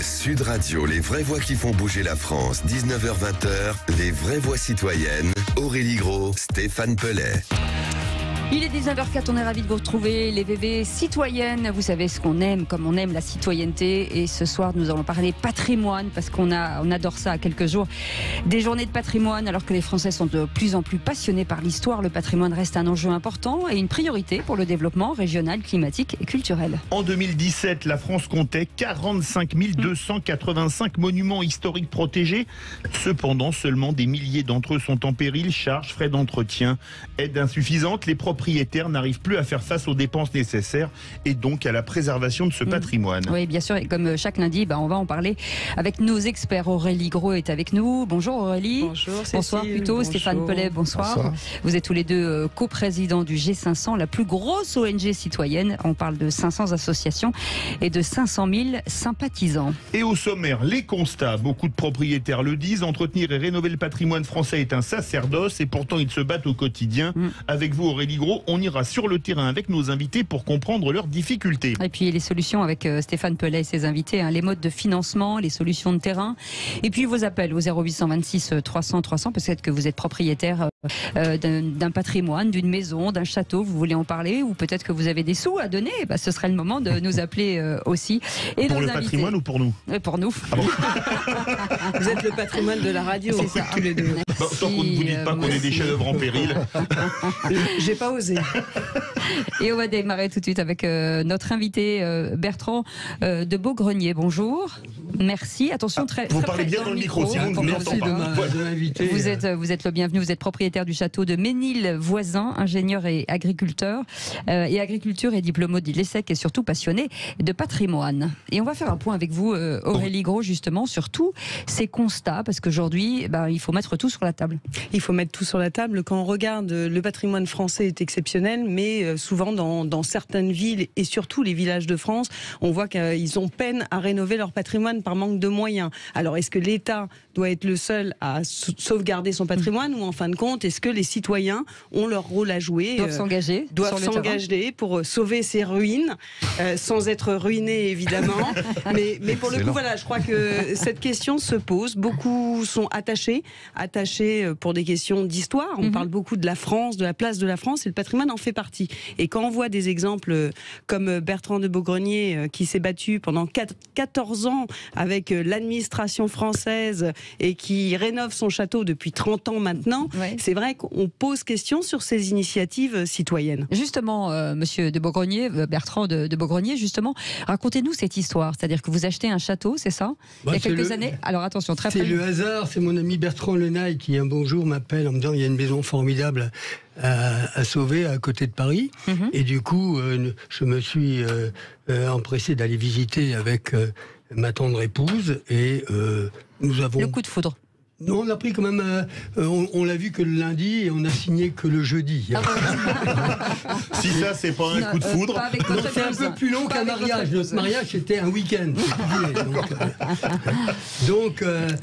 Sud Radio, les vraies voix qui font bouger la France. 19h-20h, les vraies voix citoyennes. Aurélie Gros, Stéphane Pellet. Il est 19h04, on est ravis de vous retrouver, les VV citoyennes. Vous savez ce qu'on aime, comme on aime la citoyenneté. Et ce soir, nous allons parler patrimoine, parce qu'on adore ça à quelques jours. Des journées de patrimoine, alors que les Français sont de plus en plus passionnés par l'histoire. Le patrimoine reste un enjeu important et une priorité pour le développement régional, climatique et culturel. En 2017, la France comptait 45 285 monuments historiques protégés. Cependant, seulement des milliers d'entre eux sont en péril. Charges, frais d'entretien, aide insuffisante. Les propriétaires n'arrivent plus à faire face aux dépenses nécessaires et donc à la préservation de ce patrimoine. Oui, bien sûr. Et comme chaque lundi, on va en parler avec nos experts. Aurélie Gros est avec nous. Bonjour Aurélie. Bonjour Cécile. Bonsoir plutôt. Bonjour. Stéphane Pellet, bonsoir. Vous êtes tous les deux coprésidents du G500, la plus grosse ONG citoyenne. On parle de 500 associations et de 500 000 sympathisants. Et au sommaire, les constats. Beaucoup de propriétaires le disent. Entretenir et rénover le patrimoine français est un sacerdoce et pourtant ils se battent au quotidien. Avec vous Aurélie Gros, on ira sur le terrain avec nos invités pour comprendre leurs difficultés. Et puis les solutions avec Stéphane Pellet et ses invités, les modes de financement, les solutions de terrain. Et puis vos appels au 0826 300 300, peut-être que vous êtes propriétaire d'un patrimoine, d'une maison, d'un château, vous voulez en parler, ou peut-être que vous avez des sous à donner, ce serait le moment de nous appeler aussi. Et pour le patrimoine ou pour nous? Pour nous. Ah bon. Vous êtes le patrimoine de la radio, c'est ça. tous les deux. Tant qu'on ne vous dit pas qu'on est des chefs-d'œuvre en péril. J'ai pas osé. Et on va démarrer tout de suite avec notre invité Bertrand de Beaugrenier. Bonjour. Merci. Attention, vous parlez bien dans le micro, sinon je ne l'entends pas. De m'inviter. Vous êtes le bienvenu. Vous êtes propriétaire du château de Ménil-Voisin, ingénieur et agriculteur. Agriculture et diplômé de l'ESSEC et surtout passionné de patrimoine. Et on va faire un point avec vous, Aurélie Gros, justement, sur tous ces constats, parce qu'aujourd'hui, il faut mettre tout sur la table. Il faut mettre tout sur la table. Quand on regarde, le patrimoine français est exceptionnel, mais souvent dans certaines villes et surtout les villages de France, on voit qu'ils ont peine à rénover leur patrimoine par manque de moyens. Alors, est-ce que l'État doit être le seul à sauvegarder son patrimoine ou en fin de compte, est-ce que les citoyens ont leur rôle à jouer, doivent s'engager pour sauver ces ruines, sans être ruinés évidemment. mais pour le coup, voilà, je crois que cette question se pose. Beaucoup sont attachés pour des questions d'histoire. On parle beaucoup de la France, de la place de la France, et le patrimoine en fait partie. Et quand on voit des exemples comme Bertrand de Beaugrenier qui s'est battu pendant 14 ans avec l'administration française et qui rénove son château depuis 30 ans maintenant, c'est vrai qu'on pose question sur ces initiatives citoyennes. Justement, monsieur de Beaugrenier, Bertrand de Beaugrenier, justement, racontez-nous cette histoire. C'est-à-dire que vous achetez un château, c'est ça? Il y a quelques années. Alors attention, très C'est le hasard, c'est mon ami Bertrand Lenaille qui un bon jour m'appelle en me disant il y a une maison formidable à sauver à côté de Paris. Et du coup, je me suis empressé d'aller visiter avec ma tendre épouse et nous avons... Le coup de foudre. Non, on a pris quand même. On l'a vu que le lundi et on a signé que le jeudi. Si ça, c'est pas un coup de foudre. Non, c'est un peu plus long qu'un mariage. Notre mariage, c'était un week-end.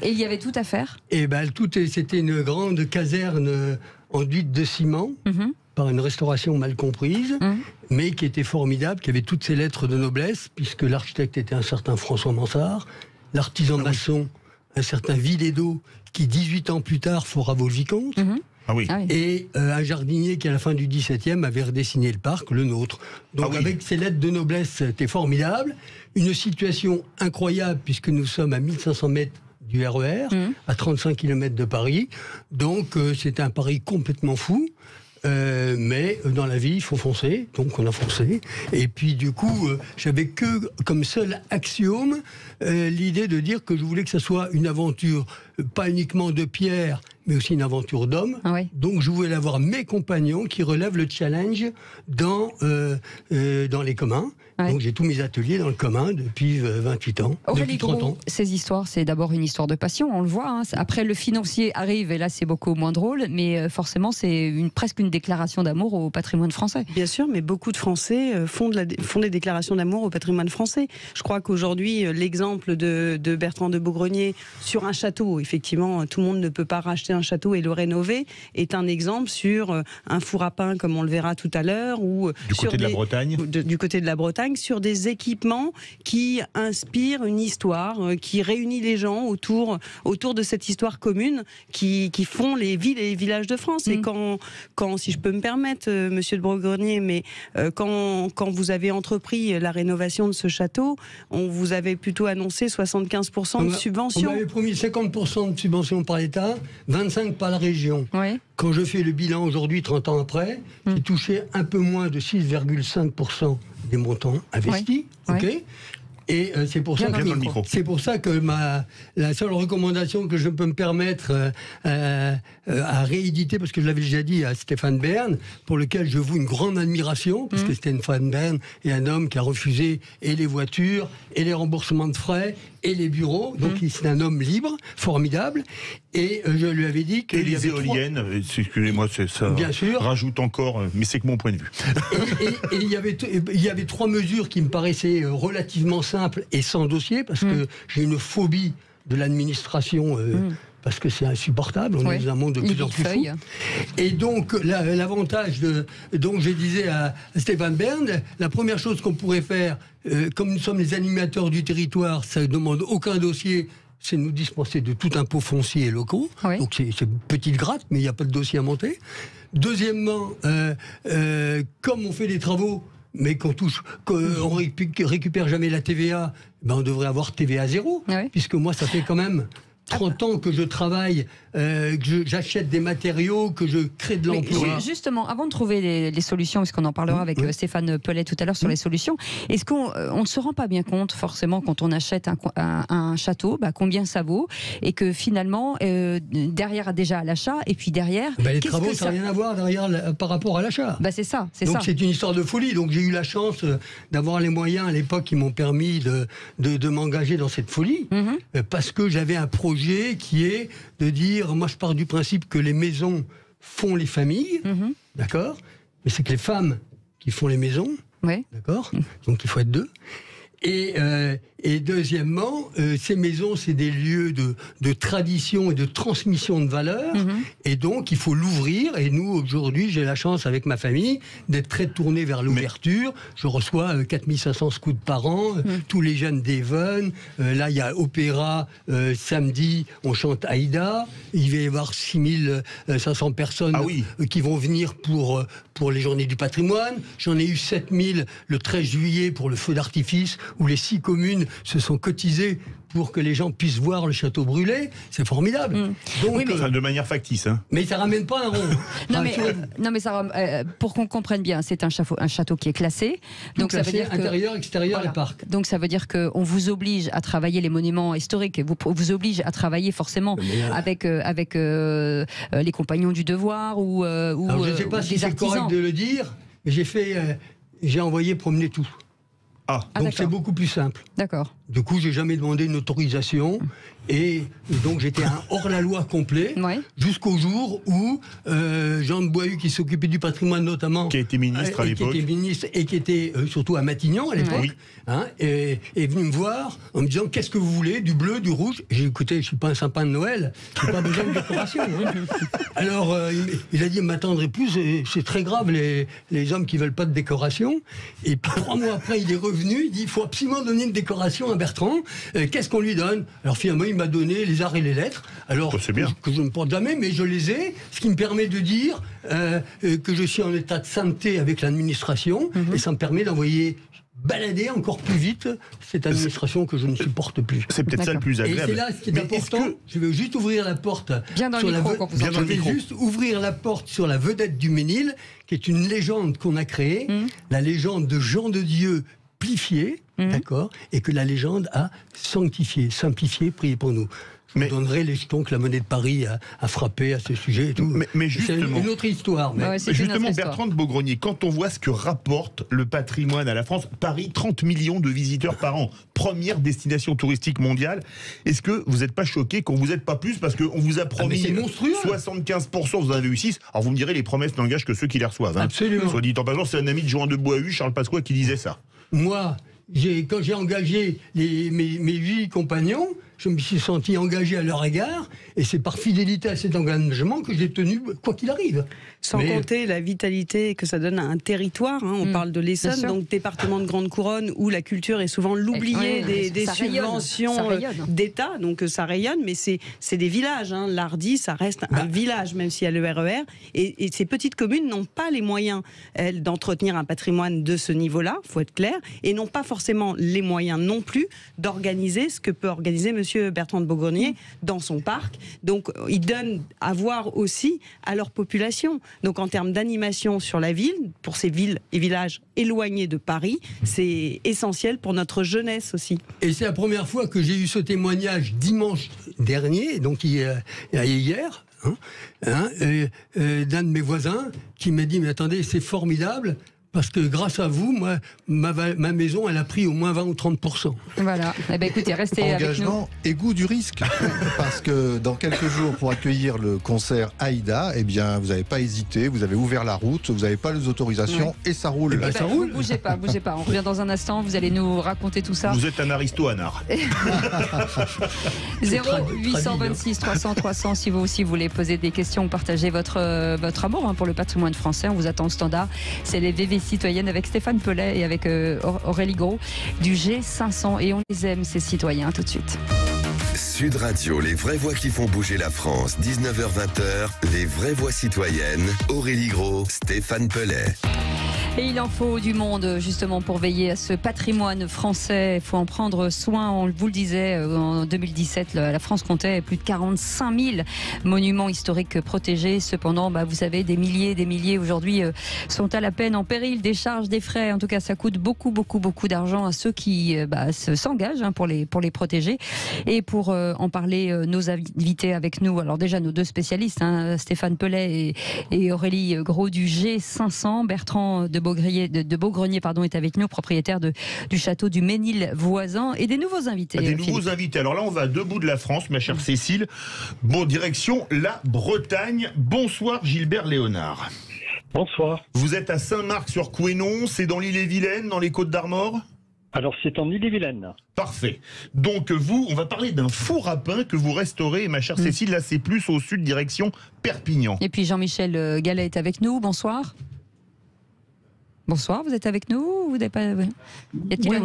Et il y avait tout à faire. Et c'était une grande caserne enduite de ciment. Par une restauration mal comprise, mais qui était formidable, qui avait toutes ses lettres de noblesse, puisque l'architecte était un certain François Mansart, l'artisan maçon, un certain Villédo, qui 18 ans plus tard fera Vaux-le-Vicomte, et un jardinier qui à la fin du XVIIe avait redessiné le parc, le nôtre. Donc avec ses lettres de noblesse, c'était formidable. Une situation incroyable, puisque nous sommes à 1500 mètres du RER, à 35 km de Paris. Donc c'était un pari complètement fou. Mais dans la vie, il faut foncer, donc on a foncé. Et puis du coup, j'avais que comme seul axiome l'idée de dire que je voulais que ce soit une aventure pas uniquement de pierre, mais aussi une aventure d'homme. Donc je voulais avoir mes compagnons qui relèvent le challenge dans les communs. Donc j'ai tous mes ateliers dans le commun depuis 28 ans. Aurélie depuis 30 Gros, ans. ces histoires, c'est d'abord une histoire de passion, on le voit. Après, le financier arrive et là, c'est beaucoup moins drôle, mais forcément, c'est presque une déclaration d'amour au patrimoine français. Bien sûr, mais beaucoup de Français font des déclarations d'amour au patrimoine français. Je crois qu'aujourd'hui, l'exemple de Bertrand de Beaugrenier sur un château, effectivement, tout le monde ne peut pas racheter un château et le rénover, est un exemple sur un four à pain, comme on le verra tout à l'heure, ou du côté de la Bretagne. Du côté de la Bretagne. campagne sur des équipements qui inspirent une histoire, qui réunit les gens autour de cette histoire commune, qui font les villes et les villages de France. Et quand, si je peux me permettre, monsieur de Brogonier, mais quand vous avez entrepris la rénovation de ce château, on vous avait plutôt annoncé 75% de subventions. On m'avait promis 50% de subventions par l'État, 25% par la région. Oui. Quand je fais le bilan aujourd'hui, 30 ans après, j'ai touché un peu moins de 6,5% des montants investis. Okay. Et c'est pour ça que la seule recommandation que je peux me permettre à rééditer, parce que je l'avais déjà dit à Stéphane Bern, pour lequel je voue une grande admiration, parce que Stéphane Bern est un homme qui a refusé et les voitures, et les remboursements de frais, et les bureaux. Donc c'est un homme libre, formidable. Et je lui avais dit que... Et les éoliennes, excusez-moi, ça bien sûr. Rajoute encore, mais c'est que mon point de vue. Et il y avait 3 mesures qui me paraissaient relativement simples et sans dossier, parce que j'ai une phobie de l'administration... parce que c'est insupportable, on est dans un monde de plus en plus fou. Et donc, l'avantage donc je disais à Stéphane Bern, la première chose qu'on pourrait faire, comme nous sommes les animateurs du territoire, ça ne demande aucun dossier, c'est nous dispenser de tout impôt foncier et locaux. Oui. Donc c'est une petite gratte, mais il n'y a pas de dossier à monter. Deuxièmement, comme on fait des travaux, mais qu'on récupère jamais la TVA, ben on devrait avoir TVA 0, puisque moi ça fait quand même 30 ans que je travaille, que j'achète des matériaux, que je crée de l'emploi. Justement, avant de trouver les solutions, parce qu'on en parlera avec Stéphane Pellet tout à l'heure sur les solutions, est-ce qu'on ne se rend pas bien compte forcément quand on achète un château, combien ça vaut, et que finalement, derrière déjà à l'achat, et puis derrière... les travaux, ça n'a rien à voir derrière par rapport à l'achat. C'est ça. Donc c'est une histoire de folie. Donc j'ai eu la chance d'avoir les moyens à l'époque qui m'ont permis de m'engager dans cette folie, parce que j'avais un projet qui est de dire, moi je pars du principe que les maisons font les familles, d'accord, mais c'est que les femmes qui font les maisons, d'accord, donc il faut être 2. Et deuxièmement, ces maisons, c'est des lieux de tradition et de transmission de valeurs, et donc il faut l'ouvrir. Et nous, aujourd'hui, j'ai la chance, avec ma famille, d'être très tourné vers l'ouverture. Je reçois 4500 scouts par an, tous les jeunes d'Even. Là, il y a opéra, samedi, on chante Aïda. Il va y avoir 6500 personnes qui vont venir pour les journées du patrimoine. J'en ai eu 7000 le 13 juillet pour le feu d'artifice, où les 6 communes se sont cotisées pour que les gens puissent voir le château brûlé. C'est formidable. Donc, de manière factice. Mais ça ramène pas un rond. non, mais ça, pour qu'on comprenne bien, c'est un château qui est classé. Donc classé, ça veut dire intérieur, extérieur et parc. Donc ça veut dire qu'on vous oblige à travailler les monuments historiques. Vous oblige à travailler forcément avec les compagnons du devoir ou alors, je ne sais pas si c'est correct de le dire, mais j'ai envoyé promener tout. Donc c'est beaucoup plus simple. D'accord. Du coup, j'ai jamais demandé une autorisation. Et donc j'étais un hors-la-loi complet, jusqu'au jour où Jean de Boihu, qui s'occupait du patrimoine notamment, qui a été ministre à l'époque, qui était ministre et qui était surtout à Matignon à l'époque, est venu me voir en me disant, qu'est-ce que vous voulez, du bleu, du rouge? J'ai dit, écoutez, je suis pas un sapin de Noël, j'ai pas besoin de décoration. Alors il a dit, m'attendrez plus, c'est très grave les hommes qui veulent pas de décoration. Et puis 3 mois après, il est revenu, il dit, il faut absolument donner une décoration à Bertrand. Qu'est-ce qu'on lui donne? Alors finalement, il m'a donné les arts et les lettres, alors que je ne porte jamais, mais je les ai, ce qui me permet de dire que je suis en état de sainteté avec l'administration, et ça me permet d'envoyer balader encore plus vite cette administration que je ne supporte plus. C'est peut-être ça le plus agréable. Et c'est là ce qui est important. Je vais juste ouvrir la porte. Ouvrir la porte sur la vedette du Ménil, qui est une légende qu'on a créée, la légende de Jean de Dieu Plifié, d'accord, et que la légende a sanctifié, simplifié, priez pour nous. Je vous donnerai les jetons que la monnaie de Paris a frappé à ce sujet et tout. Mais justement, c'est une autre histoire. Justement, Bertrand de Beaugrenier, quand on voit ce que rapporte le patrimoine à la France, Paris, 30 millions de visiteurs par an, première destination touristique mondiale, est-ce que vous n'êtes pas choqué qu'on vous aide pas plus parce qu'on vous a promis 75%, vous en avez eu 6. Alors vous me direz, les promesses n'engagent que ceux qui les reçoivent. Absolument. Soit dit en passant, c'est un ami de Jean de Boihu, Charles Pasqua, qui disait ça. Moi, quand j'ai engagé mes 8 compagnons, je me suis senti engagé à leur égard, et c'est par fidélité à cet engagement que j'ai tenu, quoi qu'il arrive. Sans compter la vitalité que ça donne à un territoire. On parle de l'Essonne, donc département de Grande Couronne, où la culture est souvent l'oublié des subventions d'État. Donc ça rayonne, mais c'est des villages. L'Hardy, ça reste un village, même s'il y a le RER. Et ces petites communes n'ont pas les moyens, elles, d'entretenir un patrimoine de ce niveau-là, il faut être clair, et n'ont pas forcément les moyens non plus d'organiser ce que peut organiser Monsieur Bertrand de Beaugrenier dans son parc. Donc ils donnent à voir aussi à leur population. Donc en termes d'animation sur la ville, pour ces villes et villages éloignés de Paris, c'est essentiel pour notre jeunesse aussi. Et c'est la première fois que j'ai eu ce témoignage dimanche dernier, donc hier, d'un de mes voisins qui m'a dit « Mais attendez, c'est formidable ». Parce que grâce à vous, moi, ma maison, elle a pris au moins 20 ou 30%. Voilà. Eh bien, écoutez, restez avec nous. Engagement et goût du risque. Parce que dans quelques jours, pour accueillir le concert Aïda, eh bien, vous n'avez pas hésité, vous avez ouvert la route, vous n'avez pas les autorisations et ça roule. Ben, ça roule. Bougez pas. On revient dans un instant, vous allez nous raconter tout ça. Vous êtes un aristo-anard. 0826 300 300 si vous aussi voulez poser des questions ou partager votre amour pour le patrimoine français. On vous attend au standard. C'est les VV citoyennes avec Stéphane Pellet et avec Aurélie Gros du G500. Et on les aime, ces citoyens, tout de suite. Sud Radio, les vraies voix qui font bouger la France, 19h-20h, les vraies voix citoyennes, Aurélie Gros, Stéphane Pellet. Et il en faut du monde justement pour veiller à ce patrimoine français. Il faut en prendre soin. On vous le disait, en 2017, la France comptait plus de 45 000 monuments historiques protégés. Cependant, vous savez, des milliers aujourd'hui sont à la peine, en péril, des charges, des frais. En tout cas, ça coûte beaucoup d'argent à ceux qui s'engagent pour les protéger. Et pour en parler, nos invités avec nous. Alors déjà, nos deux spécialistes, Stéphane Pellet et Aurélie Gros du G500. Bertrand de Beaugrenier est avec nous, propriétaire du château du Ménil voisin, et des nouveaux invités. Nouveaux invités. Alors là, on va à deux bouts de la France, ma chère Cécile. Bon, direction la Bretagne. Bonsoir Gilbert Léonard. Bonsoir. Vous êtes à Saint-Marc-sur-Couesnon, c'est dans l'Ille-et-Vilaine, dans les Côtes-d'Armor ? Alors c'est en Ille-et-Vilaine. Parfait. Donc on va parler d'un four à pain que vous restaurez, ma chère Cécile. Là, c'est plus au sud, direction Perpignan. Et puis Jean-Michel Gallet est avec nous. Bonsoir. Bonsoir, vous êtes avec nous? Vous n'avez pas... Oui,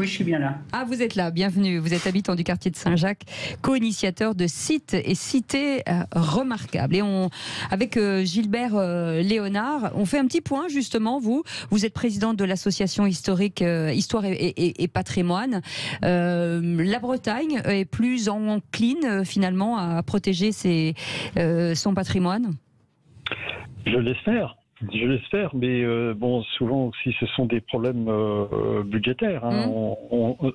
je suis bien là. Ah, vous êtes là, bienvenue. Vous êtes habitant du quartier de Saint-Jacques, co-initiateur de sites et cités remarquables. Et avec Gilbert Léonard, on fait un petit point justement. Vous êtes président de l'association historique Histoire et Patrimoine. La Bretagne est plus encline finalement à protéger son patrimoine? Je l'espère. Je l'espère, mais souvent aussi ce sont des problèmes budgétaires.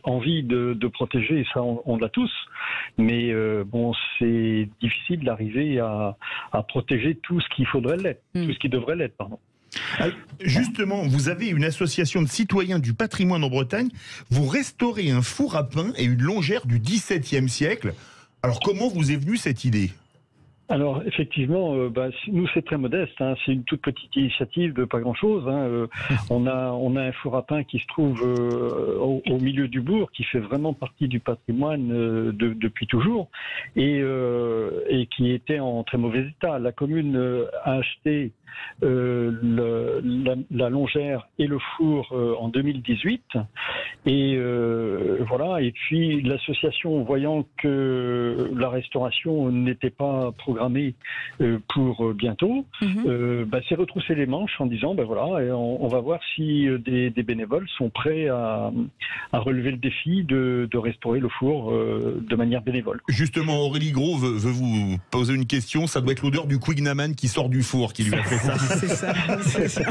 Envie de protéger, ça on l'a tous, mais c'est difficile d'arriver à protéger tout ce qu'il faudrait l'être, tout ce qui devrait l'être, pardon. Justement, vous avez une association de citoyens du patrimoine en Bretagne, vous restaurez un four à pain et une longère du XVIIe siècle. Alors comment vous est venue cette idée ? Alors effectivement, nous c'est très modeste, c'est une toute petite initiative de pas grand-chose. On a un four à pain qui se trouve au milieu du bourg, qui fait vraiment partie du patrimoine depuis toujours, et qui était en très mauvais état. La commune a acheté la longère et le four en 2018, et voilà. Et puis l'association, voyant que la restauration n'était pas programmée pour bientôt, s'est retroussé les manches en disant on va voir si des bénévoles sont prêts à relever le défi de restaurer le four de manière bénévole. Justement, Aurélie Gros veut vous poser une question. Ça doit être l'odeur du Quignaman qui sort du four qui lui a fait ça. C'est ça.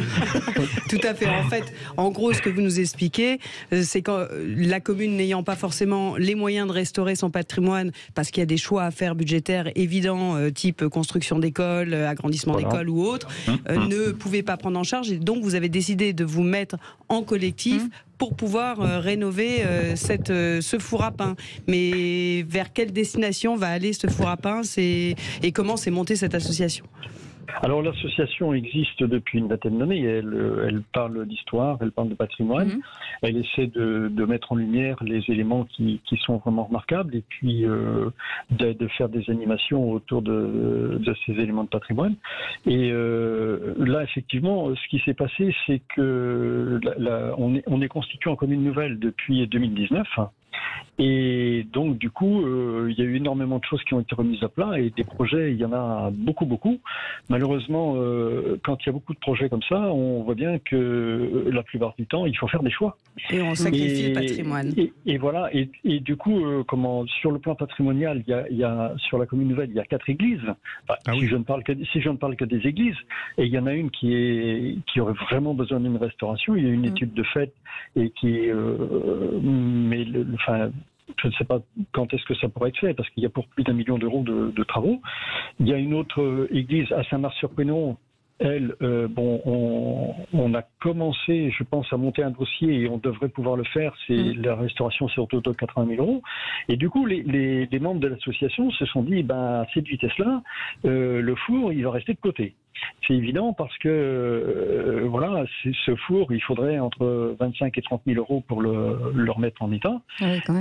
Tout à fait. En fait, en gros, ce que vous nous expliquez, c'est que la commune n'ayant pas forcément les moyens de restaurer son patrimoine, parce qu'il y a des choix à faire budgétaires évidents, type construction d'écoles, agrandissement d'écoles ou autre, ne pouvait pas prendre en charge. Et donc, vous avez décidé de vous mettre en collectif pour pouvoir rénover ce four à pain. Mais vers quelle destination va aller ce four à pain et comment s'est montée cette association ? Alors l'association existe depuis une vingtaine d'années. Elle parle d'histoire, elle parle de patrimoine. Elle essaie de mettre en lumière les éléments qui sont vraiment remarquables et puis de faire des animations autour de ces éléments de patrimoine. Et là, effectivement, ce qui s'est passé, c'est que on est constitué en commune nouvelle depuis 2019. Et donc, du coup, il y a eu énormément de choses qui ont été remises à plat et des projets, il y en a beaucoup. Malheureusement, quand il y a beaucoup de projets comme ça, on voit bien que la plupart du temps, il faut faire des choix. Et on sacrifie le patrimoine. Et voilà. Et du coup, sur le plan patrimonial, sur la commune nouvelle, il y a 4 églises. Enfin, si je ne parle que des églises, et il y en a une qui aurait vraiment besoin d'une restauration. Il y a une étude de fait et je ne sais pas quand est-ce que ça pourrait être fait, parce qu'il y a pour plus d'1 million d'euros de travaux. Il y a une autre église à Saint-Mars-sur-Prénon. Elle, on a commencé, je pense, à monter un dossier et on devrait pouvoir le faire. C'est la restauration, c'est autour de 80 000 euros. Et du coup, les membres de l'association se sont dit, à cette vitesse-là, le four, il va rester de côté. C'est évident parce que ce four, il faudrait entre 25 et 30 000 euros pour le remettre en état.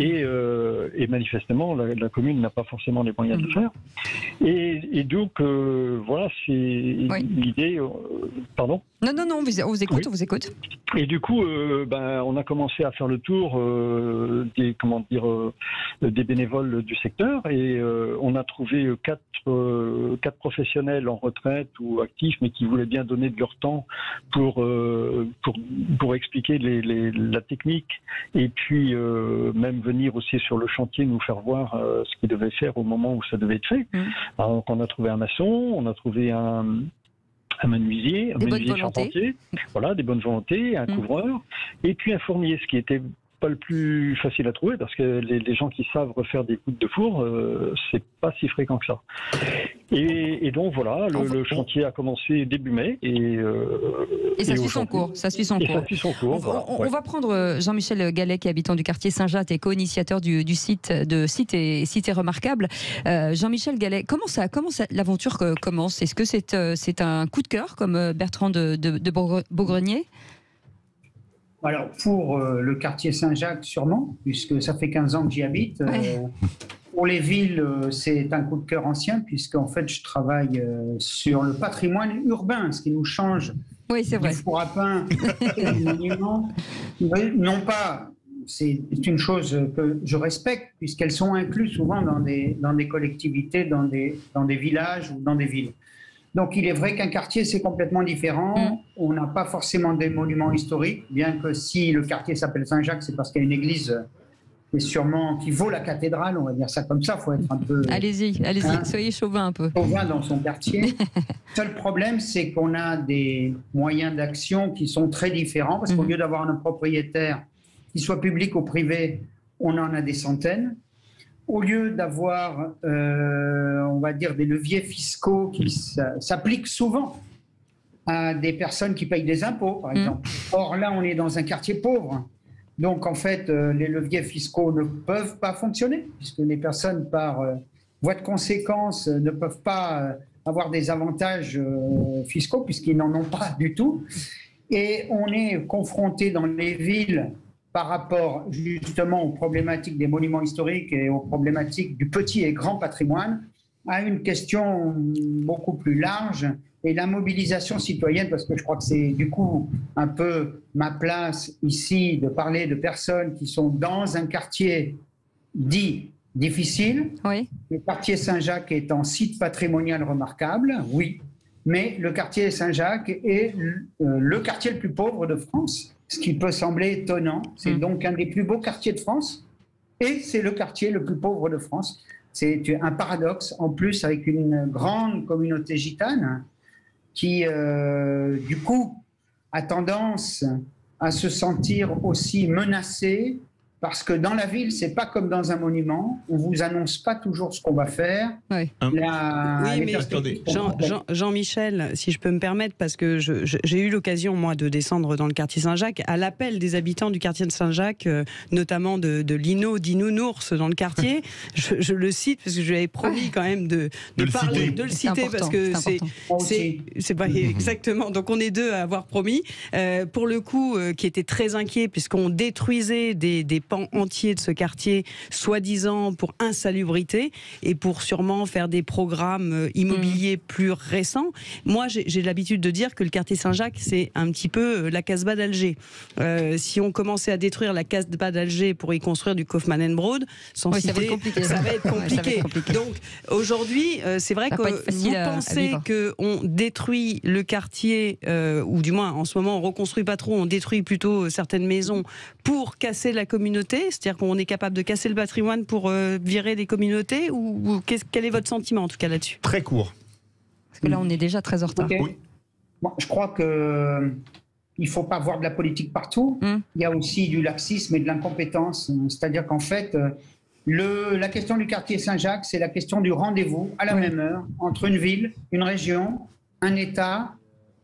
Et manifestement, la commune n'a pas forcément les moyens de le faire. Et donc, c'est l'idée. Pardon ? Non, on vous écoute, on vous écoute. Et du coup, on a commencé à faire le tour des bénévoles du secteur et on a trouvé quatre professionnels en retraite ou actifs, mais qui voulaient bien donner de leur temps pour expliquer la technique et puis même venir aussi sur le chantier nous faire voir ce qu'ils devaient faire au moment où ça devait être fait. Alors, on a trouvé un maçon, on a trouvé un menuisier, charpentier, des bonnes volontés, un couvreur, et puis un fournier, ce qui était pas le plus facile à trouver parce que les gens qui savent refaire des poutres de four, c'est pas si fréquent que ça. Et donc voilà, le chantier a commencé début mai et ça suit son cours. On va prendre Jean-Michel Gallet, qui est habitant du quartier Saint-Jacques et co-initiateur du site Cité Remarquable. Jean-Michel Gallet, comment l'aventure commence ? Est-ce que c'est un coup de cœur comme Bertrand de Beaugrenier ? Alors, pour le quartier Saint-Jacques, sûrement, puisque ça fait 15 ans que j'y habite. Pour les villes, c'est un coup de cœur ancien, puisqu'en fait, je travaille sur le patrimoine urbain, ce qui nous change du four à pain et du monument. Non pas, c'est une chose que je respecte, puisqu'elles sont incluses souvent dans des collectivités, dans des villages ou dans des villes. Donc, il est vrai qu'un quartier, c'est complètement différent. On n'a pas forcément des monuments historiques, bien que si le quartier s'appelle Saint-Jacques, c'est parce qu'il y a une église qui vaut la cathédrale, on va dire ça comme ça. Il faut être un peu... Allez-y, soyez chauvin un peu. Chauvin dans son quartier. Le seul problème, c'est qu'on a des moyens d'action qui sont très différents, parce qu'au lieu d'avoir un propriétaire, qu'il soit public ou privé, on en a des centaines. Au lieu d'avoir, on va dire, des leviers fiscaux qui s'appliquent souvent à des personnes qui payent des impôts, par exemple. Or là, on est dans un quartier pauvre. Donc, en fait, les leviers fiscaux ne peuvent pas fonctionner, puisque les personnes, par voie de conséquence, ne peuvent pas avoir des avantages fiscaux, puisqu'ils n'en ont pas du tout. Et on est confronté dans les villes, par rapport justement aux problématiques des monuments historiques et aux problématiques du petit et grand patrimoine, à une question beaucoup plus large et la mobilisation citoyenne, parce que je crois que c'est du coup un peu ma place ici de parler de personnes qui sont dans un quartier dit difficile. Le quartier Saint-Jacques est un site patrimonial remarquable, oui, mais le quartier Saint-Jacques est le quartier le plus pauvre de France. Ce qui peut sembler étonnant, c'est donc un des plus beaux quartiers de France et c'est le quartier le plus pauvre de France. C'est un paradoxe, en plus avec une grande communauté gitane qui, du coup, a tendance à se sentir aussi menacée parce que dans la ville, c'est pas comme dans un monument. On vous annonce pas toujours ce qu'on va faire. Oui. Oui, mais Jean-Michel, si je peux me permettre, parce que j'ai eu l'occasion, moi, de descendre dans le quartier Saint-Jacques, à l'appel des habitants du quartier de Saint-Jacques, notamment de Lino Dinounours dans le quartier. Je le cite parce que je lui avais promis quand même de le citer, parce que c'est pas exactement. Donc on est deux à avoir promis. Pour le coup, qui était très inquiet, puisqu'on détruisait des pans entiers de ce quartier, soi-disant pour insalubrité et pour sûrement faire des programmes immobiliers plus récents. Moi, j'ai l'habitude de dire que le quartier Saint-Jacques, c'est un petit peu la Casbah d'Alger. Si on commençait à détruire la Casbah d'Alger pour y construire du Kaufmann & Broad, ça va être compliqué. Donc aujourd'hui, c'est vrai que vous pensez qu'on détruit le quartier, ou du moins en ce moment on reconstruit pas trop, on détruit plutôt certaines maisons pour casser la communauté, c'est-à-dire qu'on est capable de casser le patrimoine pour virer des communautés, ou quel est votre sentiment en tout cas là-dessus? Très court. Parce que là on est déjà très en retard. Okay. Oui. Bon, je crois que il ne faut pas voir de la politique partout. Il y a aussi du laxisme et de l'incompétence. C'est-à-dire qu'en fait, la question du quartier Saint-Jacques, c'est la question du rendez-vous à la même heure entre une ville, une région, un État,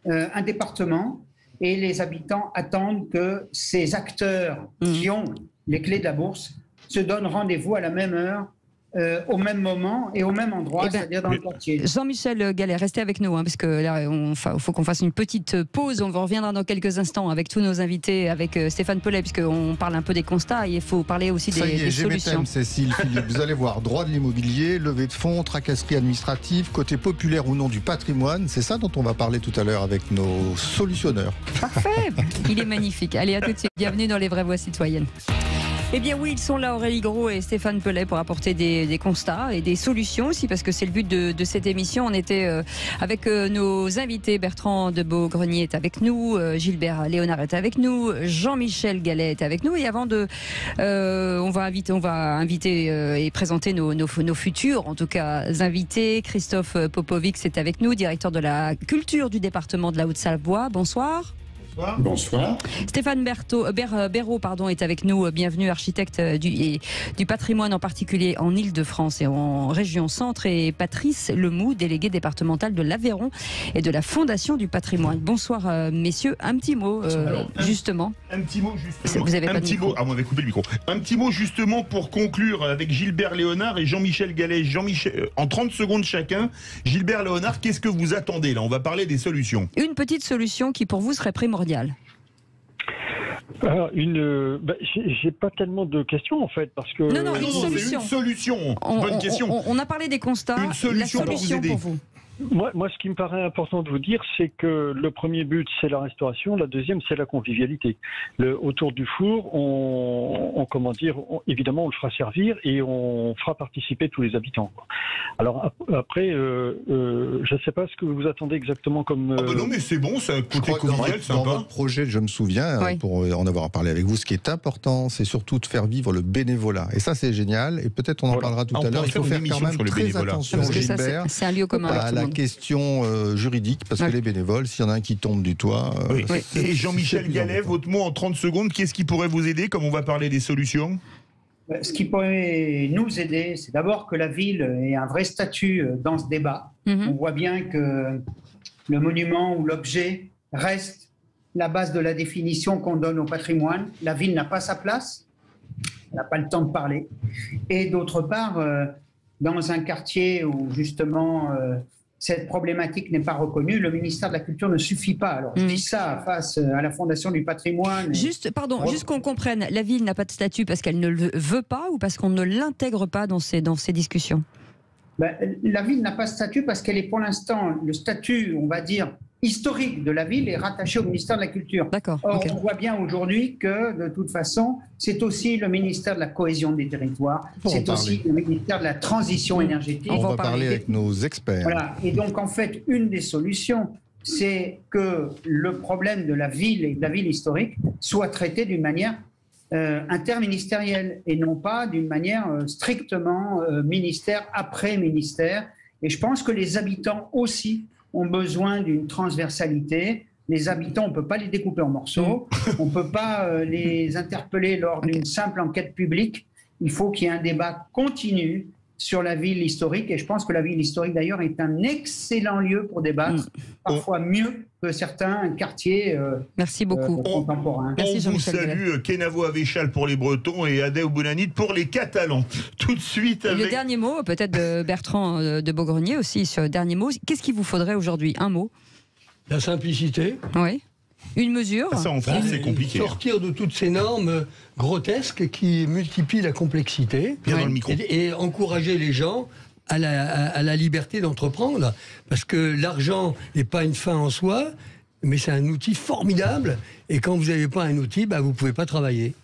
un département. Et les habitants attendent que ces acteurs qui ont les clés de la bourse se donnent rendez-vous à la même heure, au même moment et au même endroit, c'est-à-dire dans le quartier. Jean-Michel Gallet, restez avec nous, parce que là, il faut qu'on fasse une petite pause. On reviendra dans quelques instants avec tous nos invités, avec Stéphane Pellet, puisqu'on parle un peu des constats et il faut parler aussi des solutions. Cécile, Philippe, vous allez voir, droit de l'immobilier, levée de fonds, tracasserie administrative, côté populaire ou non du patrimoine, c'est ça dont on va parler tout à l'heure avec nos solutionneurs. Parfait, il est magnifique. Allez, à tout de suite, bienvenue dans les vraies voix citoyennes. Eh bien oui, ils sont là, Aurélie Gros et Stéphane Pellet, pour apporter des constats et des solutions aussi, parce que c'est le but de cette émission. On était avec nos invités. Bertrand de Beaugrenier est avec nous, Gilbert Léonard est avec nous, Jean-Michel Gallet est avec nous. Et avant on va inviter et présenter nos futurs, en tout cas, invités. Christophe Popovic est avec nous, directeur de la culture du département de la Haute-Savoie. Bonsoir. Bonsoir. Stéphane Béraud est avec nous. Bienvenue, architecte du patrimoine, en particulier en Île-de-France et en région centre. Et Patrice Lemoux, délégué départemental de l'Aveyron et de la Fondation du patrimoine. Bonsoir, messieurs. Un petit mot, justement. Un petit mot, justement. Vous avez pas de micro. On avait coupé le micro. Un petit mot, justement, pour conclure avec Gilbert Léonard et Jean-Michel Gallet. En 30 secondes chacun. Gilbert Léonard, qu'est-ce que vous attendez là? On va parler des solutions. Une petite solution qui, pour vous, serait primordiale. Alors, j'ai pas tellement de questions en fait, parce que... Non, c'est une solution. Bonne question. On a parlé des constats. Une solution, la solution pour vous. Moi, ce qui me paraît important de vous dire, c'est que le premier but, c'est la restauration. La deuxième, c'est la convivialité. Autour du four, évidemment, on le fera servir et on fera participer tous les habitants. Alors après, je ne sais pas ce que vous attendez exactement comme... non, mais c'est bon, c'est un côté convivial, sympa. Dans votre projet, je me souviens, pour en avoir parlé avec vous, ce qui est important, c'est surtout de faire vivre le bénévolat. Et ça, c'est génial. Et peut-être on en parlera tout à l'heure. Il faut faire quand même très attention, Gilbert, c'est un lieu commun à la question juridique, parce que les bénévoles, s'il y en a un qui tombe du toit... Et Jean-Michel Gallet, votre mot en 30 secondes, qu'est-ce qui pourrait vous aider, comme on va parler des solutions? Ce qui pourrait nous aider, c'est d'abord que la ville ait un vrai statut dans ce débat. On voit bien que le monument ou l'objet reste la base de la définition qu'on donne au patrimoine. La ville n'a pas sa place, elle n'a pas le temps de parler. Et d'autre part, dans un quartier où justement cette problématique n'est pas reconnue, le ministère de la Culture ne suffit pas. Alors je dis ça face à la Fondation du patrimoine. Juste qu'on comprenne, la ville n'a pas de statut parce qu'elle ne le veut pas ou parce qu'on ne l'intègre pas dans ces discussions? La ville n'a pas de statut parce qu'elle est pour l'instant, le statut, on va dire, historique de la ville est rattaché au ministère de la Culture. D'accord. Or, on voit bien aujourd'hui que, de toute façon, c'est aussi le ministère de la cohésion des territoires, c'est aussi le ministère de la transition énergétique. On va parler avec nos experts. Voilà. Et donc, en fait, une des solutions, c'est que le problème de la ville et de la ville historique soit traité d'une manière interministérielle et non pas d'une manière strictement ministère après ministère. Et je pense que les habitants aussi ont besoin d'une transversalité Les habitants, on ne peut pas les découper en morceaux, on ne peut pas les interpeller lors d'une simple enquête publique. Il faut qu'il y ait un débat continu sur la ville historique. Et je pense que la ville historique, d'ailleurs, est un excellent lieu pour débattre, parfois mieux que certains quartiers Merci beaucoup. Contemporains. On vous salue, Kenavo Avéchal pour les Bretons et Adèle Bounanid pour les Catalans. Tout de suite avec... Le dernier mot, peut-être de Bertrand de Beaugrenier aussi, sur le dernier mot. Qu'est-ce qu'il vous faudrait aujourd'hui? Un mot? La simplicité. Oui. Une mesure. Ça, en France, c'est compliqué. Sortir de toutes ces normes grotesques qui multiplient la complexité. Bien dans le micro. Et encourager les gens à la liberté d'entreprendre. Parce que l'argent n'est pas une fin en soi, mais c'est un outil formidable. Et quand vous n'avez pas un outil, vous ne pouvez pas travailler.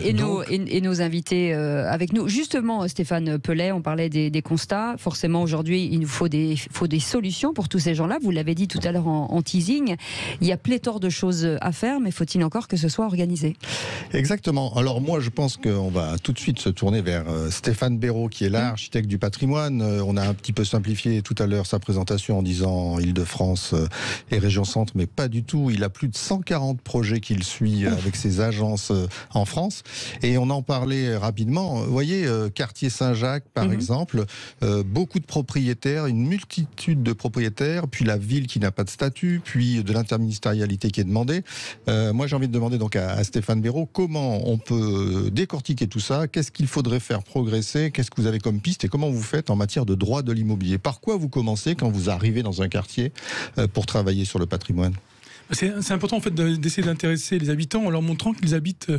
Et nos invités avec nous. Justement, Stéphane Pellet, on parlait des constats. Forcément, aujourd'hui, il nous faut des solutions pour tous ces gens-là. Vous l'avez dit tout à l'heure en teasing. Il y a pléthore de choses à faire, mais faut-il encore que ce soit organisé? Exactement. Alors moi, je pense qu'on va tout de suite se tourner vers Stéphane Béraud, qui est là, architecte du patrimoine. On a un petit peu simplifié tout à l'heure sa présentation en disant Île-de-France et Région Centre, mais pas du tout. Il a plus de 140 projets qu'il suit avec ses agences en France. Et on en parlait rapidement. Vous voyez, quartier Saint-Jacques, par exemple, beaucoup de propriétaires, une multitude de propriétaires, puis la ville qui n'a pas de statut, puis de l'interministérialité qui est demandée. Moi, j'ai envie de demander donc à Stéphane Béraud, comment on peut décortiquer tout ça? Qu'est-ce qu'il faudrait faire progresser? Qu'est-ce que vous avez comme piste? Et comment vous faites en matière de droit de l'immobilier? Par quoi vous commencez quand vous arrivez dans un quartier pour travailler sur le patrimoine? C'est important en fait d'essayer d'intéresser les habitants en leur montrant qu'ils habitent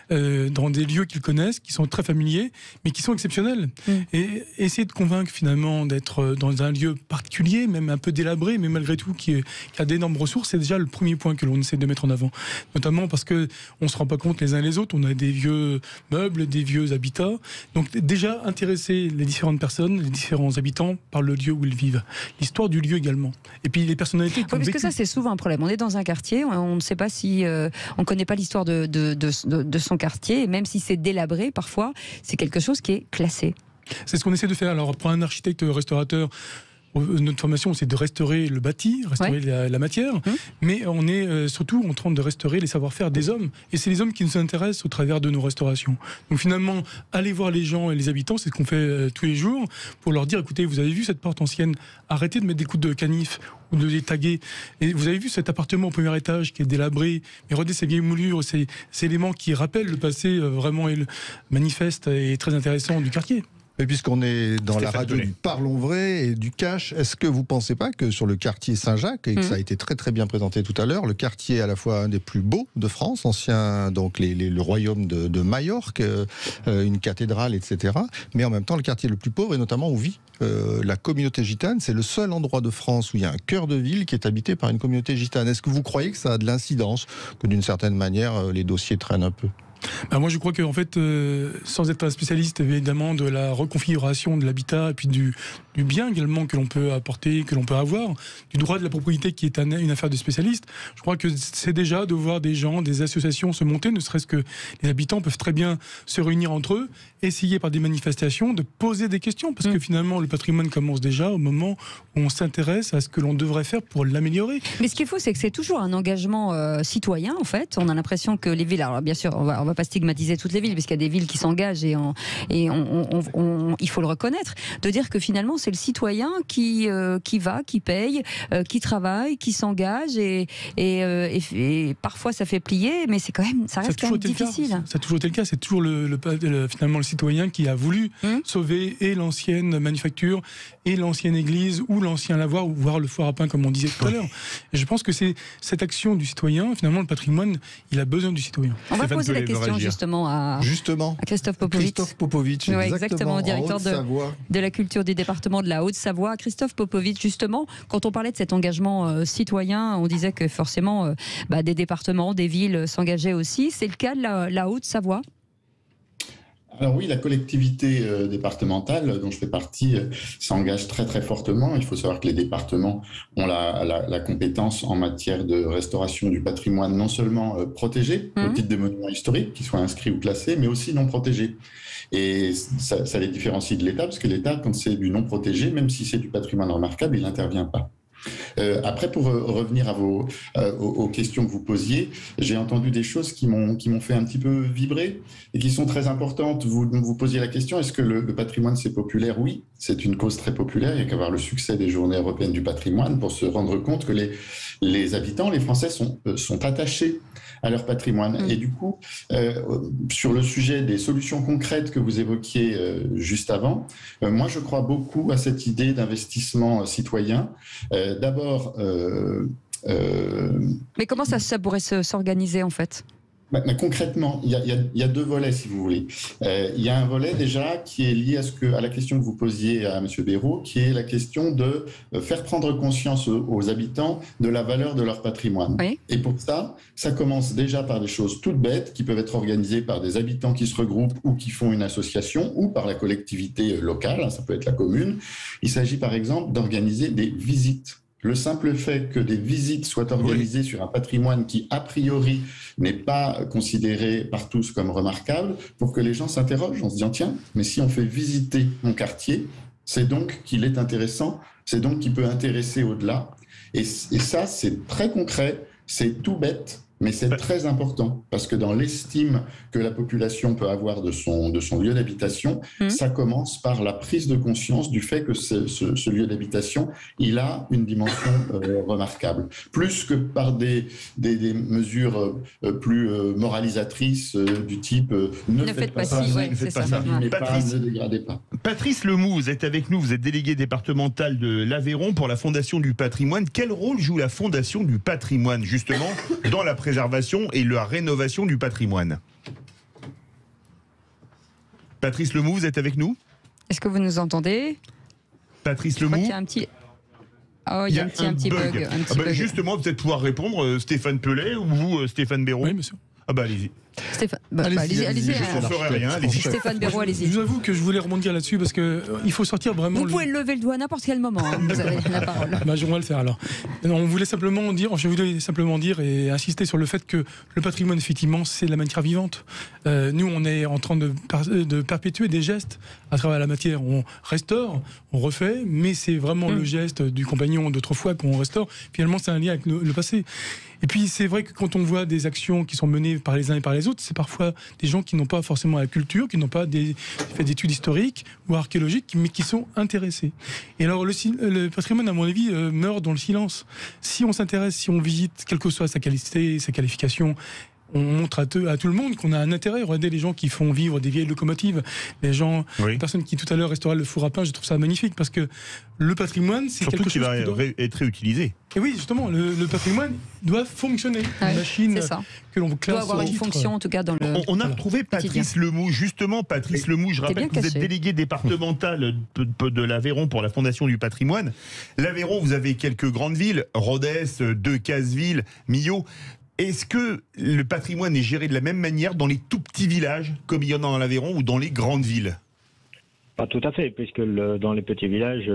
dans des lieux qu'ils connaissent, qui sont très familiers, mais qui sont exceptionnels. Et essayer de convaincre finalement d'être dans un lieu particulier, même un peu délabré, mais malgré tout qui a d'énormes ressources, c'est déjà le premier point que l'on essaie de mettre en avant. Notamment parce que on se rend pas compte les uns les autres, on a des vieux meubles, des vieux habitats. Donc déjà intéresser les différentes personnes, les différents habitants par le lieu où ils vivent. L'histoire du lieu également. Et puis les personnalités. Oui, parce que ça c'est souvent un problème. On est dans un quartier, on ne sait pas si on connaît pas l'histoire de son quartier, et même si c'est délabré parfois, c'est quelque chose qui est classé. C'est ce qu'on essaie de faire. Alors pour un architecte restaurateur, notre formation, c'est de restaurer le bâti, restaurer la matière, mais on est surtout en train de restaurer les savoir-faire des hommes. Et c'est les hommes qui nous intéressent au travers de nos restaurations. Donc finalement, aller voir les gens et les habitants, c'est ce qu'on fait tous les jours, pour leur dire, écoutez, vous avez vu cette porte ancienne, arrêtez de mettre des coups de canif ou de les taguer. Et vous avez vu cet appartement au premier étage qui est délabré, mais regardez ces vieilles moulures, ces éléments qui rappellent le passé vraiment manifeste et très intéressant du quartier. Et puisqu'on est dans la radio du Parlons Vrai et du cash, est-ce que vous ne pensez pas que sur le quartier Saint-Jacques, et que ça a été très très bien présenté tout à l'heure, le quartier à la fois un des plus beaux de France, ancien donc le royaume de Majorque, une cathédrale, etc., mais en même temps le quartier le plus pauvre, et notamment où vit la communauté gitane, c'est le seul endroit de France où il y a un cœur de ville qui est habité par une communauté gitane. Est-ce que vous croyez que ça a de l'incidence, que d'une certaine manière les dossiers traînent un peu ? Moi je crois qu'en fait, sans être un spécialiste évidemment de la reconfiguration de l'habitat et puis du bien également que l'on peut apporter, que l'on peut avoir, du droit de la propriété qui est une affaire de spécialiste, je crois que c'est déjà de voir des gens, des associations se monter, ne serait-ce que les habitants peuvent très bien se réunir entre eux, essayer par des manifestations de poser des questions, parce que finalement le patrimoine commence déjà au moment où on s'intéresse à ce que l'on devrait faire pour l'améliorer. Mais ce qu'il faut, c'est que c'est toujours un engagement citoyen en fait. On a l'impression que les villes, alors bien sûr on va pas stigmatiser toutes les villes, parce qu'il y a des villes qui s'engagent et il faut le reconnaître, de dire que finalement c'est le citoyen qui va, qui paye, qui travaille, qui s'engage et parfois ça fait plier, mais c'est quand même, ça reste quand même difficile. Ça a toujours été le cas, c'est toujours finalement le citoyen qui a voulu sauver et l'ancienne manufacture et l'ancienne église ou l'ancien lavoir ou voir le foire à pain comme on disait tout à l'heure. Et je pense que c'est cette action du citoyen, finalement le patrimoine, il a besoin du citoyen. On va poser la question justement à Christophe Popovic. Christophe Popovic, exactement, directeur de la culture du département de la Haute-Savoie. Christophe Popovic, justement, quand on parlait de cet engagement citoyen, on disait que forcément des départements, des villes s'engageaient aussi. C'est le cas de la Haute-Savoie? Alors oui, la collectivité départementale dont je fais partie s'engage très très fortement. Il faut savoir que les départements ont la compétence en matière de restauration du patrimoine non seulement protégé au titre des monuments historiques, qui soient inscrits ou classés, mais aussi non protégés. Et ça les différencie de l'État, parce que l'État, quand c'est du non protégé, même si c'est du patrimoine remarquable, il n'intervient pas. Après, pour revenir aux questions que vous posiez, j'ai entendu des choses qui m'ont fait un petit peu vibrer et qui sont très importantes. Vous posiez la question, est-ce que le patrimoine c'est populaire? Oui, c'est une cause très populaire. Il y a qu'à voir le succès des Journées européennes du patrimoine pour se rendre compte que les habitants, les Français sont attachés à leur patrimoine. Et du coup, sur le sujet des solutions concrètes que vous évoquiez juste avant, moi je crois beaucoup à cette idée d'investissement citoyen. D'abord... Mais comment ça pourrait s'organiser en fait? Concrètement, il y a deux volets, si vous voulez. Il y a un volet déjà qui est lié à la question que vous posiez à M. Béraud, qui est la question de faire prendre conscience aux habitants de la valeur de leur patrimoine. Oui. Et pour ça commence déjà par des choses toutes bêtes qui peuvent être organisées par des habitants qui se regroupent ou qui font une association ou par la collectivité locale, ça peut être la commune. Il s'agit par exemple d'organiser des visites. Le simple fait que des visites soient organisées sur un patrimoine qui, a priori, n'est pas considéré par tous comme remarquable, pour que les gens s'interrogent en se disant « Tiens, mais si on fait visiter mon quartier, c'est donc qu'il est intéressant, c'est donc qu'il peut intéresser au-delà. » Et ça, c'est très concret, c'est tout bête, mais c'est très important, parce que dans l'estime que la population peut avoir de son lieu d'habitation, ça commence par la prise de conscience du fait que ce lieu d'habitation, il a une dimension remarquable. Plus que par des mesures plus moralisatrices du type ne faites pas ça, ne faites pas ça, ne dégradez pas. Patrice Lemou, vous êtes avec nous, vous êtes délégué départemental de l'Aveyron pour la Fondation du patrimoine. Quel rôle joue la Fondation du patrimoine, justement, dans la préservation et la rénovation du patrimoine? Patrice Lemou, vous êtes avec nous? Est-ce que vous nous entendez? Patrice Lemou? Il y a un petit... Oh, il y a un petit bug. Bug. Justement, vous allez pouvoir répondre, Stéphane Pellet ou vous, Stéphane Béraud? Oui, monsieur. Ah bah allez-y. Stéphane, allez-y. Stéphane Béraud, allez-y. Je vous avoue que je voulais rebondir là-dessus parce que il faut sortir vraiment. Vous pouvez lever le doigt à n'importe quel moment. Hein, vous avez la parole. On va le faire alors. Non, je voulais simplement dire et insister sur le fait que le patrimoine, effectivement, c'est de la matière vivante. Nous, on est en train de perpétuer des gestes à travers la matière. On restaure, on refait, mais c'est vraiment le geste du compagnon d'autrefois qu'on restaure. Finalement, c'est un lien avec le passé. Et puis c'est vrai que quand on voit des actions qui sont menées par les uns et par les autres, c'est parfois des gens qui n'ont pas forcément la culture, qui n'ont pas fait d'études historiques ou archéologiques, mais qui sont intéressés. Et alors le patrimoine, à mon avis, meurt dans le silence. Si on s'intéresse, si on visite, quelle que soit sa qualité, sa qualification, on montre à tout le monde qu'on a un intérêt. Regardez les gens qui font vivre des vieilles locomotives, les personnes qui tout à l'heure restauraient le four à pain, je trouve ça magnifique parce que le patrimoine, c'est quelque chose qui va être réutilisé. Et oui, justement, le patrimoine doit fonctionner. Une machine que l'on classe. Doit avoir une fonction, en tout cas, dans le. On a retrouvé Patrice Lemou. Justement, Patrice Lemou, je rappelle que vous êtes délégué départemental de l'Aveyron pour la Fondation du patrimoine. L'Aveyron, vous avez quelques grandes villes, Rodez, Decazeville, Millau. Est-ce que le patrimoine est géré de la même manière dans les tout petits villages, comme il y en a dans l'Aveyron, ou dans les grandes villes? Pas tout à fait, puisque dans les petits villages,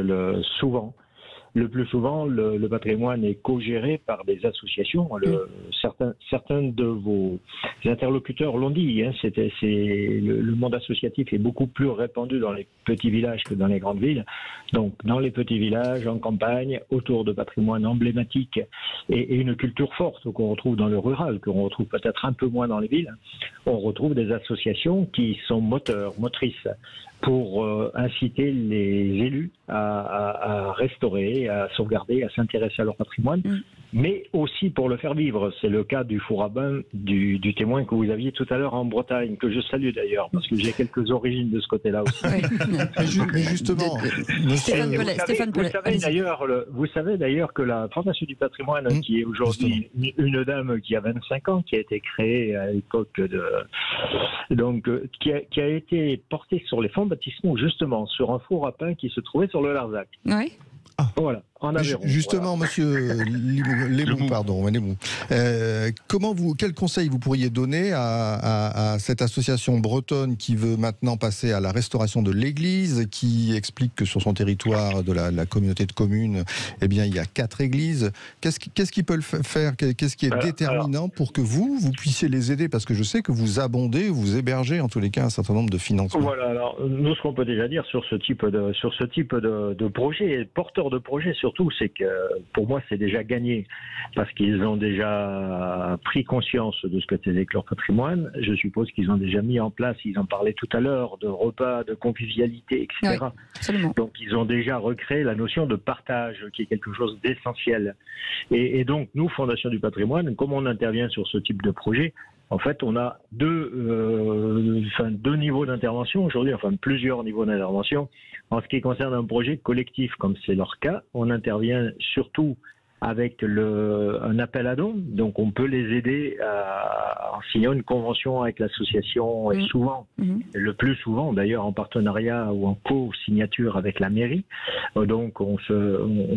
le plus souvent, le patrimoine est co-géré par des associations. Certains de vos interlocuteurs l'ont dit. Hein, le monde associatif est beaucoup plus répandu dans les petits villages que dans les grandes villes. Donc, dans les petits villages, en campagne, autour de patrimoine emblématique et une culture forte qu'on retrouve dans le rural, qu'on retrouve peut-être un peu moins dans les villes, on retrouve des associations qui sont motrices pour inciter les élus à restaurer, à sauvegarder, à s'intéresser à leur patrimoine, mais aussi pour le faire vivre. C'est le cas du four à pain du témoin que vous aviez tout à l'heure en Bretagne, que je salue d'ailleurs, parce que j'ai quelques origines de ce côté-là aussi. Justement, vous savez d'ailleurs que la Fondation du patrimoine, qui est aujourd'hui une dame qui a 25 ans, qui a été créée à l'époque qui a été portée sur les fonds baptismaux, justement, sur un four à pain qui se trouvait sur le Larzac. Oui. Voilà, en Aveyron. Justement, monsieur Lemou, quel conseil vous pourriez donner à cette association bretonne qui veut maintenant passer à la restauration de l'église, qui explique que sur son territoire de la communauté de communes, eh bien, il y a 4 églises. Qu'est-ce qu'ils peuvent faire? Qu'est-ce qui est déterminant pour que vous puissiez les aider? Parce que je sais que vous abondez, vous hébergez en tous les cas un certain nombre de financements. Voilà, alors nous, ce qu'on peut déjà dire sur ce type de projet, porteur de projet, surtout, c'est que pour moi, c'est déjà gagné. Parce qu'ils ont déjà pris conscience de ce que c'était que leur patrimoine. Je suppose qu'ils ont déjà mis en place, ils en parlaient tout à l'heure, de repas, de convivialité, etc. Oui, absolument. Donc, ils ont déjà recréé la notion de partage, qui est quelque chose d'essentiel. Et donc, nous, Fondation du patrimoine, comme on intervient sur ce type de projet, en fait, on a deux niveaux d'intervention aujourd'hui, enfin plusieurs niveaux d'intervention. En ce qui concerne un projet collectif, comme c'est leur cas, on intervient surtout avec un appel à dons. Donc, on peut les aider en signant une convention avec l'association, et souvent, le plus souvent d'ailleurs, en partenariat ou en co-signature avec la mairie. Donc, on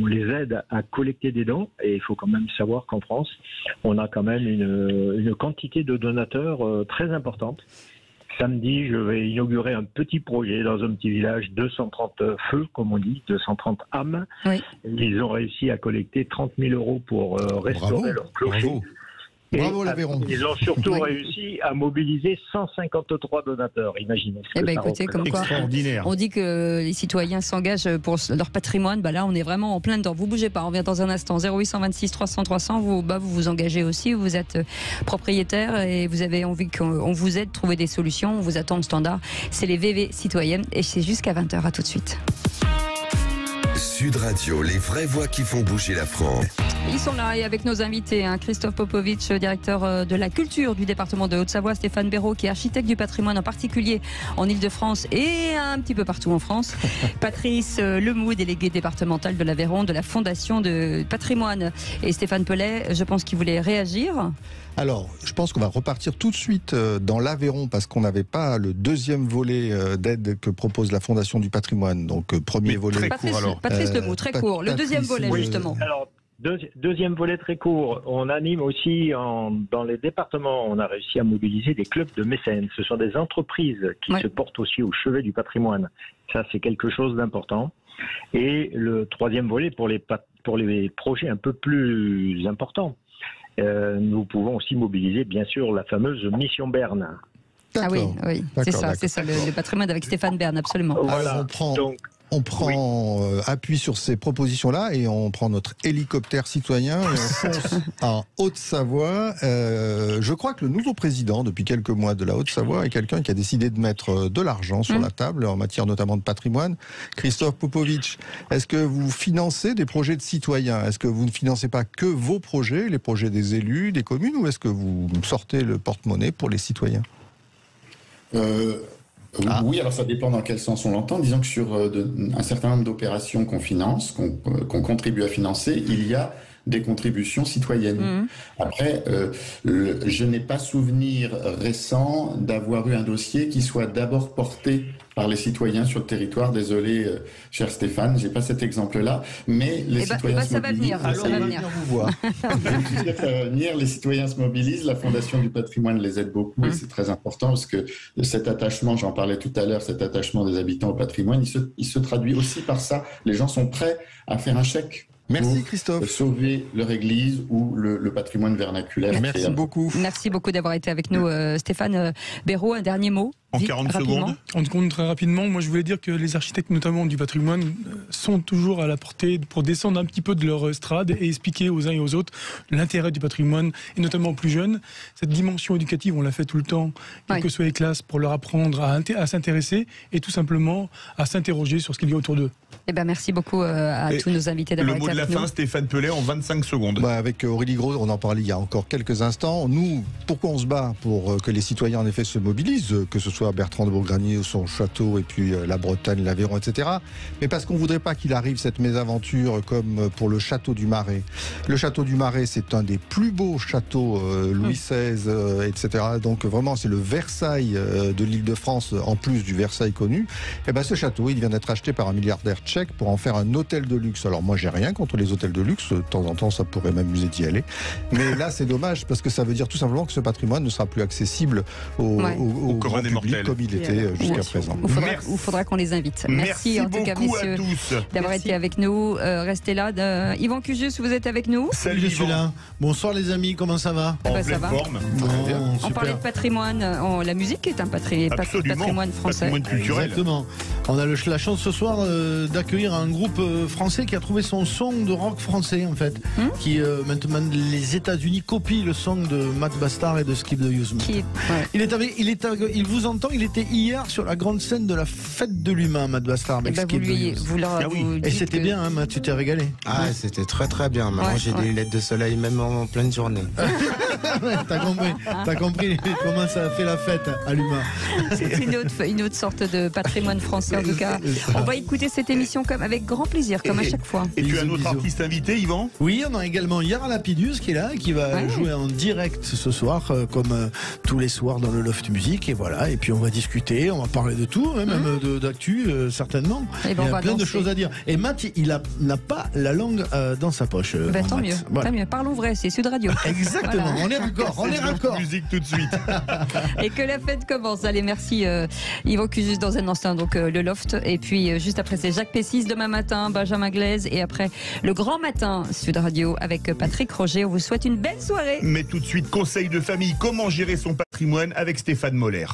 les aide à collecter des dons. Et il faut quand même savoir qu'en France, on a quand même une quantité de donateurs très importante. Samedi, je vais inaugurer un petit projet dans un petit village, 230 feux, comme on dit, 230 âmes. Oui. Ils ont réussi à collecter 30 000 euros pour restaurer leur clocher. Bravo l'Aveyron. Ils ont surtout réussi à mobiliser 153 donateurs, imaginez. Écoutez, comme quoi, on dit que les citoyens s'engagent pour leur patrimoine. Là, on est vraiment en plein dedans. Vous bougez pas, on revient dans un instant. 0826 300 300, vous vous engagez aussi, vous êtes propriétaire et vous avez envie qu'on vous aide, trouver des solutions. On vous attend au standard. C'est les VV citoyennes et c'est jusqu'à 20h. À tout de suite. Sud Radio, les vraies voix qui font bouger la France. Ils sont là et avec nos invités, Christophe Popovitch, directeur de la culture du département de Haute-Savoie, Stéphane Béraud, qui est architecte du patrimoine, en particulier en Ile-de-France et un petit peu partout en France. Patrice Lemoux, délégué départemental de l'Aveyron, de la Fondation de patrimoine. Et Stéphane Pellet, je pense qu'il voulait réagir. Alors, je pense qu'on va repartir tout de suite dans l'Aveyron parce qu'on n'avait pas le deuxième volet d'aide que propose la Fondation du patrimoine. Donc, premier volet. Patrice Lemoux, très court. Le deuxième volet, justement. Alors, deuxième volet très court. On anime aussi dans les départements, on a réussi à mobiliser des clubs de mécènes. Ce sont des entreprises qui se portent aussi au chevet du patrimoine. Ça, c'est quelque chose d'important. Et le troisième volet pour les projets un peu plus importants. Nous pouvons aussi mobiliser, bien sûr, la fameuse Mission Berne. Ah oui, c'est ça, le patrimoine avec Stéphane Bern, absolument. Voilà. On prend appui sur ces propositions-là et on prend notre hélicoptère citoyen et on fonce en Haute-Savoie. Je crois que le nouveau président, depuis quelques mois de la Haute-Savoie, est quelqu'un qui a décidé de mettre de l'argent sur la table, en matière notamment de patrimoine. Christophe Popovitch, est-ce que vous financez des projets de citoyens? Est-ce que vous ne financez pas que vos projets, les projets des élus, des communes, ou est-ce que vous sortez le porte-monnaie pour les citoyens? Oui, alors ça dépend dans quel sens on l'entend. Disons que sur un certain nombre d'opérations qu'on finance, qu'on contribue à financer, il y a des contributions citoyennes. Après, je n'ai pas souvenir récent d'avoir eu un dossier qui soit d'abord porté par les citoyens sur le territoire. Désolé, cher Stéphane, j'ai pas cet exemple-là, mais les citoyens se mobilisent. Ça va venir. Les citoyens se mobilisent. La Fondation du patrimoine les aide beaucoup et c'est très important parce que cet attachement, j'en parlais tout à l'heure, cet attachement des habitants au patrimoine, il se traduit aussi par ça. Les gens sont prêts à faire un chèque. Merci Christophe. Sauver leur église ou le patrimoine vernaculaire. Merci beaucoup. Merci beaucoup d'avoir été avec nous, Stéphane Béraud. Un dernier mot. En 40 secondes. On compte très rapidement. Moi, je voulais dire que les architectes, notamment du patrimoine, sont toujours à la portée pour descendre un petit peu de leur estrade et expliquer aux uns et aux autres l'intérêt du patrimoine, et notamment aux plus jeunes. Cette dimension éducative, on l'a fait tout le temps, quelles que soient les classes, pour leur apprendre à s'intéresser et tout simplement à s'interroger sur ce qu'il y a autour d'eux. Merci beaucoup à tous nos invités d'avoir été avec nous. Le mot de la fin, Stéphane Pellet, en 25 secondes. Avec Aurélie Gros, on en parlait il y a encore quelques instants. Nous, pourquoi on se bat pour que les citoyens en effet se mobilisent, que ce soit Bertrand de Bourgranier, son château, et puis la Bretagne, l'Aveyron, etc. Mais parce qu'on ne voudrait pas qu'il arrive cette mésaventure comme pour le château du Marais. Le château du Marais, c'est un des plus beaux châteaux Louis XVI, etc. Donc vraiment, c'est le Versailles de l'Île-de-France, en plus du Versailles connu. Et ce château, il vient d'être acheté par un milliardaire tchèque pour en faire un hôtel de luxe. Alors moi, j'ai rien contre les hôtels de luxe. De temps en temps, ça pourrait m'amuser d'y aller. Mais là, c'est dommage parce que ça veut dire tout simplement que ce patrimoine ne sera plus accessible au grand public. hôtel. comme il était jusqu'à présent. Il faudra qu'on les invite. Merci en tout cas, messieurs, d'avoir été avec nous. Restez là. Yvan Cujus, vous êtes avec nous? Salut, je suis là. Bonsoir les amis, comment ça va? Ça va. On parlait de patrimoine. La musique est un patrimoine français. Patrimoine culturel. Exactement. On a la chance ce soir d'accueillir un groupe français qui a trouvé son son de rock français en fait, qui maintenant les États-Unis copient le son de Matt Bastard et de Skip the Youth. Il vous entend, il était hier sur la grande scène de la fête de l'humain, Matt Bastard. Et c'était bien, hein, Matt, tu t'es régalé. Ah, c'était très très bien. Maintenant j'ai des lunettes de soleil même en pleine journée. T'as compris comment ça a fait la fête à l'humain. C'est une autre sorte de patrimoine français en tout cas. On va écouter cette émission avec grand plaisir, comme à chaque fois. Et tu as un autre artiste invité, Yvan? Oui, on a également Yara Lapidus qui est là, qui va jouer en direct ce soir, comme tous les soirs dans le Loft Music. Et voilà, et puis on va discuter, on va parler de tout, même d'actu, certainement. Il y a plein de choses à dire. Et Matt, il n'a pas la langue dans sa poche. Tant mieux, tant mieux. Parlons vrai, c'est Sud Radio. Exactement, voilà. On est raccord. Musique tout de suite. Et que la fête commence. Allez, merci Yvan Cujus dans un instant, donc le Loft. Et puis juste après, c'est Jacques Pessis demain matin, Benjamin Glaise. Et après, le grand matin Sud Radio avec Patrick Roger. On vous souhaite une belle soirée. Mais tout de suite, conseil de famille, comment gérer son patrimoine avec Stéphane Moller.